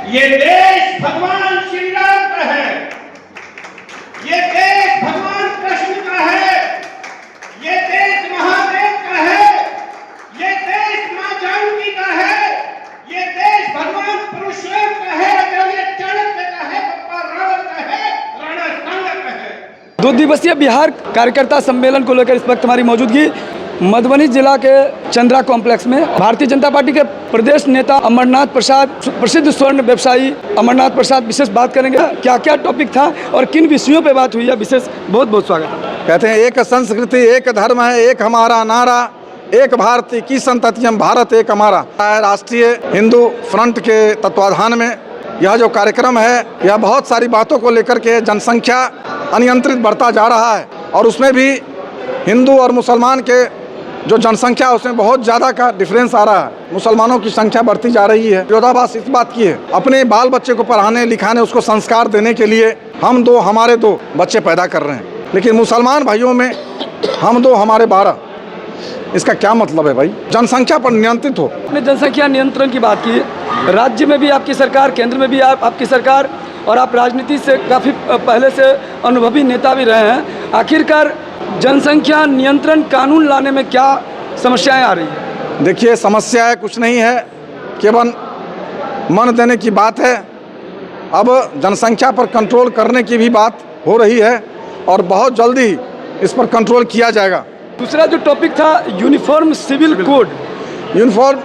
ये देश भगवान श्री राम का है, ये देश भगवान कृष्ण का है, ये देश महादेव का है, ये देश मां जानकी का है, ये देश भगवान परशुराम का है, आचार्य चाणक्य का है, पप्पा रावण का है, राणा सांगा का है। 2 दिवसीय बिहार कार्यकर्ता सम्मेलन को लेकर इस वक्त हमारी मौजूदगी मधुबनी जिला के चंद्रा कॉम्प्लेक्स में भारतीय जनता पार्टी के प्रदेश नेता अमरनाथ प्रसाद, प्रसिद्ध स्वर्ण व्यवसायी अमरनाथ प्रसाद विशेष बात करेंगे। क्या क्या टॉपिक था और किन विषयों पे बात हुई है, विशेष बहुत बहुत स्वागत है। कहते हैं एक संस्कृति एक धर्म है, एक हमारा नारा, एक भारत की संततियम भारत एक हमारा। राष्ट्रीय हिंदू फ्रंट के तत्वाधान में यह जो कार्यक्रम है, यह बहुत सारी बातों को लेकर के जनसंख्या अनियंत्रित बढ़ता जा रहा है और उसमें भी हिंदू और मुसलमान के जो जनसंख्या उसमें बहुत ज़्यादा का डिफरेंस आ रहा है। मुसलमानों की संख्या बढ़ती जा रही है। विरोधाभास इस बात की है, अपने बाल बच्चे को पढ़ाने लिखाने उसको संस्कार देने के लिए हम 2 हमारे 2 बच्चे पैदा कर रहे हैं, लेकिन मुसलमान भाइयों में हम 2 हमारे 12। इसका क्या मतलब है भाई? जनसंख्या पर नियंत्रित हो। आपने जनसंख्या नियंत्रण की बात की, राज्य में भी आपकी सरकार, केंद्र में भी आपकी सरकार, और आप राजनीति से काफ़ी पहले से अनुभवी नेता भी रहे हैं। आखिरकार जनसंख्या नियंत्रण कानून लाने में क्या समस्याएं आ रही हैं? देखिए, समस्या है कुछ नहीं है, केवल मन देने की बात है। अब जनसंख्या पर कंट्रोल करने की भी बात हो रही है और बहुत जल्दी इस पर कंट्रोल किया जाएगा। दूसरा जो टॉपिक था uniform civil code. Uniform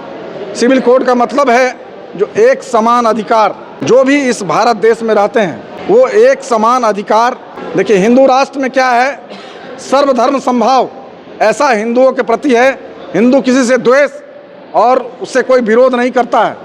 civil code का मतलब है जो एक समान अधिकार, जो भी इस भारत देश में रहते हैं वो एक समान अधिकार। देखिए, हिंदू राष्ट्र में क्या है, सर्वधर्म समभाव ऐसा हिंदुओं के प्रति है। हिंदू किसी से द्वेष और उससे कोई विरोध नहीं करता है।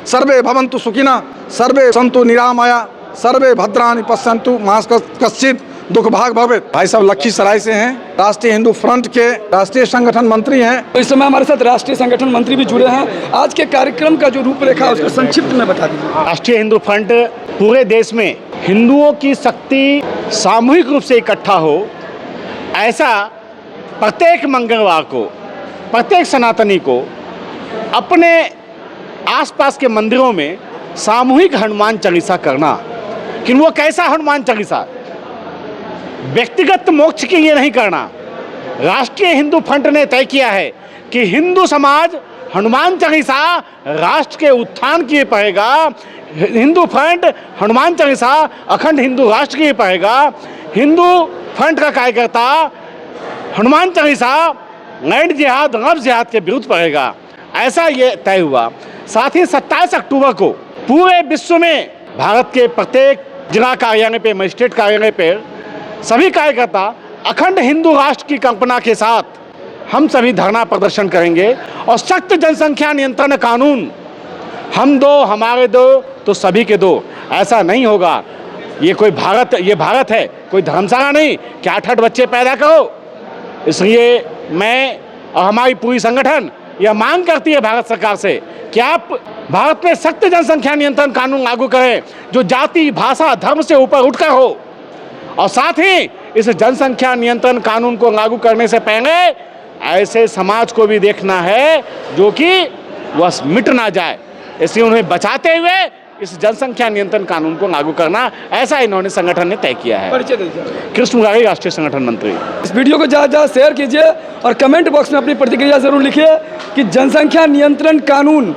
सर्वे भवन्तु सुखिनः, सर्वे सन्तु निरामया, सर्वे भद्राणि पश्यन्तु मा कश्चित् दुख भाग भवेत्। भाई साहब लखीसराय से हैं, राष्ट्रीय हिंदू फ्रंट के राष्ट्रीय संगठन मंत्री हैं। तो इस समय हमारे साथ राष्ट्रीय संगठन मंत्री भी जुड़े हैं। आज के कार्यक्रम का जो रूपरेखा है उसको संक्षिप्त में बता दीजिए। राष्ट्रीय हिंदू फ्रंट पूरे देश में हिंदुओं की शक्ति सामूहिक रूप से इकट्ठा हो, ऐसा प्रत्येक मंगलवार को प्रत्येक सनातनी को अपने आसपास के मंदिरों में सामूहिक हनुमान चालीसा करना। कि वो कैसा हनुमान चालीसा? व्यक्तिगत मोक्ष के लिए नहीं करना। राष्ट्रीय हिंदू फ्रंट ने तय किया है कि हिंदू समाज हनुमान चालीसा राष्ट्र के उत्थान के लिए पढ़ेगा। हिंदू फ्रंट हनुमान चालीसा अखंड हिंदू राष्ट्र के लिए पढ़ेगा। हिंदू फ्रंट का कार्यकर्ता हनुमान चालीसा लैंड जिहाद, लव जिहाद के विरुद्ध पढ़ेगा, ऐसा ये तय हुआ। साथ ही 27 अक्टूबर को पूरे विश्व में भारत के प्रत्येक जिला कार्यालय पे, मजिस्ट्रेट कार्यालय पे सभी कार्यकर्ता अखंड हिंदू राष्ट्र की कल्पना के साथ हम सभी धरना प्रदर्शन करेंगे और सख्त जनसंख्या नियंत्रण कानून, हम 2 हमारे 2 तो सभी के 2, ऐसा नहीं होगा। ये भारत है, कोई धर्मशाला नहीं कि 8 बच्चे पैदा करो। इसलिए मैं और हमारी पूरी संगठन यह मांग करती है भारत सरकार से कि आप भारत में सख्त जनसंख्या नियंत्रण कानून लागू करें जो जाति, भाषा, धर्म से ऊपर उठकर हो। और साथ ही इस जनसंख्या नियंत्रण कानून को लागू करने से पहले ऐसे समाज को भी देखना है जो कि वह मिट ना जाए, इसलिए उन्हें बचाते हुए इस जनसंख्या नियंत्रण कानून को लागू करना, ऐसा इन्होंने संगठन ने तय किया है। परिचय दीजिए। कृष्ण मुरारी, राष्ट्रीय संगठन मंत्री। इस वीडियो को ज़्यादा शेयर कीजिए और कमेंट बॉक्स में अपनी प्रतिक्रिया जरूर लिखिए कि जनसंख्या नियंत्रण कानून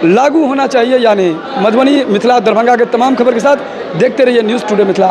लागू होना चाहिए या नहीं। मधुबनी, मिथिला, दरभंगा के तमाम खबर के साथ देखते रहिए न्यूज़ टुडे मिथिला।